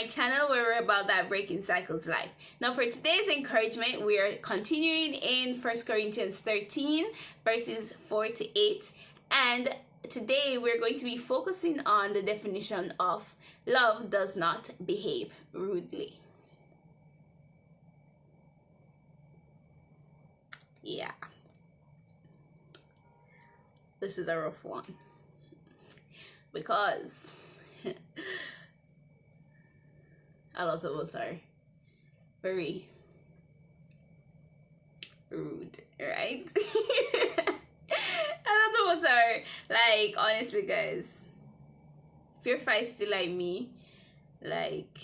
my channel where we're about that breaking cycles life. Now for today's encouragement, we are continuing in 1 Corinthians 13 verses 4 to 8, and today we're going to be focusing on the definition of love does not behave rudely. Yeah, this is a rough one because a lot of us are very rude, right? A lot of us are, like, honestly guys, if you're feisty like me, like,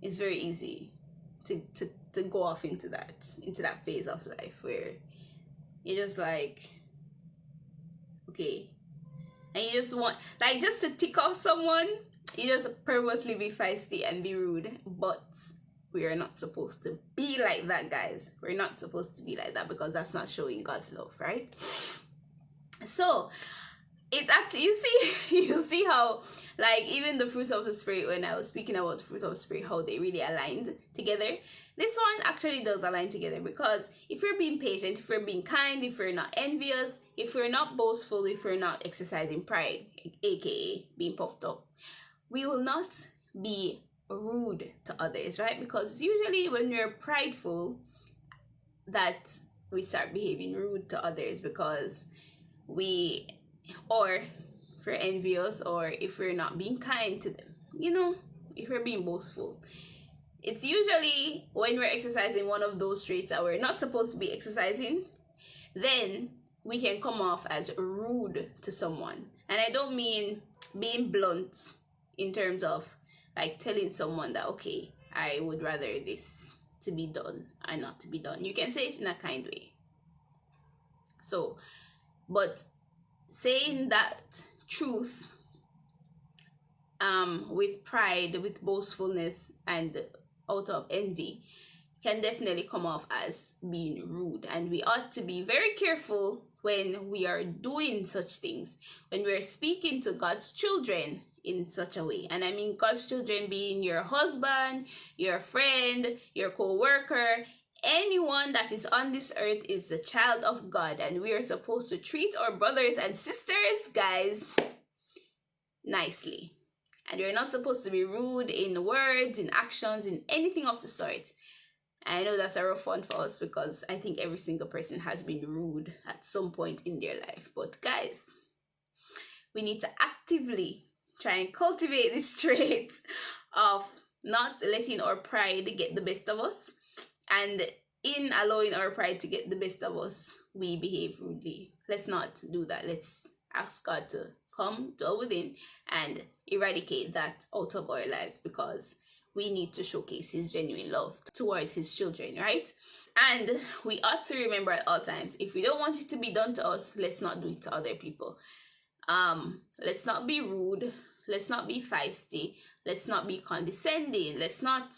it's very easy to go off into that phase of life where you're just like, okay, and you just want, like, just to tick off someone, you just purposely be feisty and be rude. But we are not supposed to be like that, guys. We're not supposed to be like that, because that's not showing God's love, right? So it's actually, you see how, like, even the fruits of the spirit, when I was speaking about the fruit of the spirit, how they really aligned together. This one actually does align together, because if you're being patient, if you're being kind, if you're not envious, if you're not boastful, if you're not exercising pride, aka being puffed up, we will not be rude to others, right? Because it's usually when we're prideful that we start behaving rude to others, because or if we're envious, or if we're not being kind to them, if we're being boastful. It's usually when we're exercising one of those traits that we're not supposed to be exercising, then we can come off as rude to someone. And I don't mean being blunt in terms of, like, telling someone that, okay, I would rather this to be done and not to be done. You can say it in a kind way. So, but saying that truth with pride, with boastfulness, and out of envy can definitely come off as being rude. And we ought to be very careful when we are doing such things, when we're speaking to God's children in such a way. And I mean God's children being your husband, your friend, your co-worker. Anyone that is on this earth is a child of God, and we are supposed to treat our brothers and sisters, guys, nicely. And we're not supposed to be rude in words, in actions, in anything of the sort. And I know that's a rough one for us, because I think every single person has been rude at some point in their life. But guys, we need to actively try and cultivate this trait of not letting our pride get the best of us. And in allowing our pride to get the best of us, we behave rudely. Let's not do that. Let's ask God to come, dwell within, and eradicate that out of our lives, because we need to showcase his genuine love towards his children, right? And we ought to remember at all times, if we don't want it to be done to us, let's not do it to other people. Let's not be rude. Let's not be feisty. Let's not be condescending. Let's not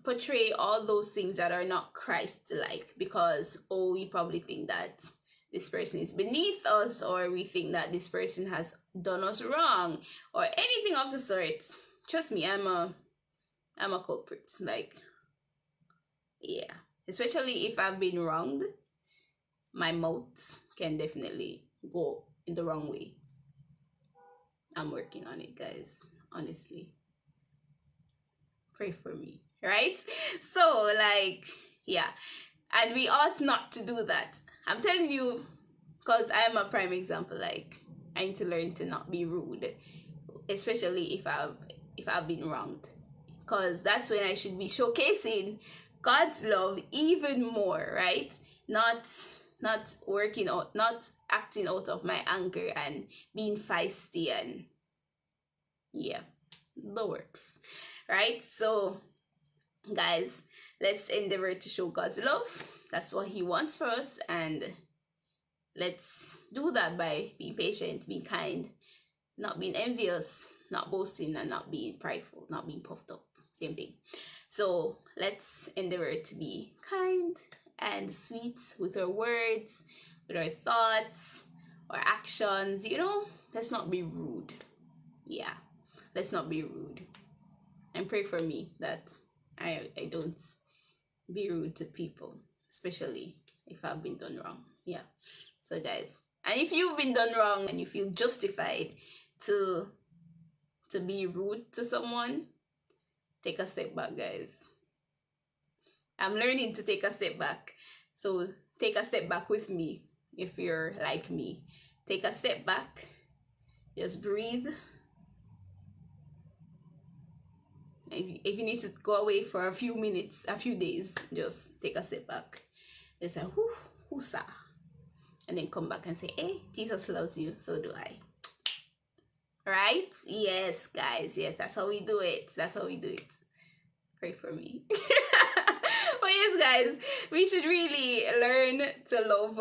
portray all those things that are not Christ-like, because, oh, we probably think that this person is beneath us, or we think that this person has done us wrong, or anything of the sort. Trust me, I'm a culprit. Like, yeah, especially if I've been wronged, my mouth can definitely go in the wrong way. I'm working on it, guys. Honestly, pray for me, right? So, like, yeah, and we ought not to do that. I'm telling you, because I am a prime example. Like, I need to learn to not be rude, especially if I've been wronged, because that's when I should be showcasing God's love even more, right? Not working out, not acting out of my anger and being feisty, and yeah, the works, right? So guys, let's endeavor to show God's love. That's what he wants for us, and let's do that by being patient, being kind, not being envious, not boasting, and not being prideful, not being puffed up. Same thing. So let's endeavor to be kind and sweet with our words, with our thoughts, our actions. Let's not be rude. Yeah, let's not be rude. and pray for me that I don't be rude to people, especially if I've been done wrong. Yeah. So guys, and if you've been done wrong and you feel justified to be rude to someone, take a step back, guys. I'm learning to take a step back. So take a step back with me if you're like me. Take a step back. Just breathe. If you need to go away for a few minutes, a few days, just take a step back. Just say, whoo, whoosa. And then come back and say, hey, Jesus loves you, so do I. Right? Yes, guys. Yes, that's how we do it. That's how we do it. Pray for me. But yes, guys, we should really learn to love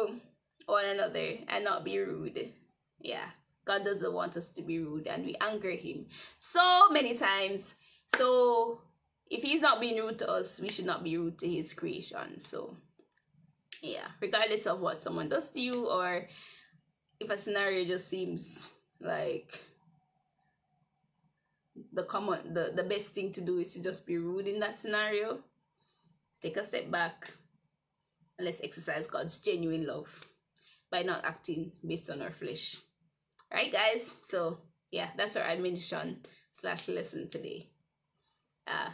one another and not be rude. Yeah. God doesn't want us to be rude, and we anger him so many times. So if he's not being rude to us, we should not be rude to his creation. So yeah, regardless of what someone does to you, or if a scenario just seems like the best thing to do is to just be rude in that scenario, take a step back and let's exercise God's genuine love by not acting based on our flesh. All right, guys. So yeah, that's our admonition / lesson today.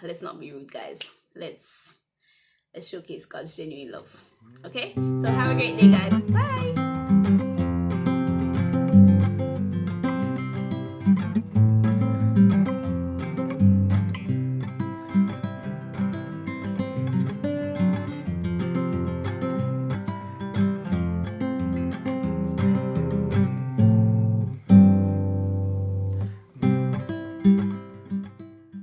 Let's not be rude, guys. Let's showcase God's genuine love. Okay, so have a great day, guys. Bye.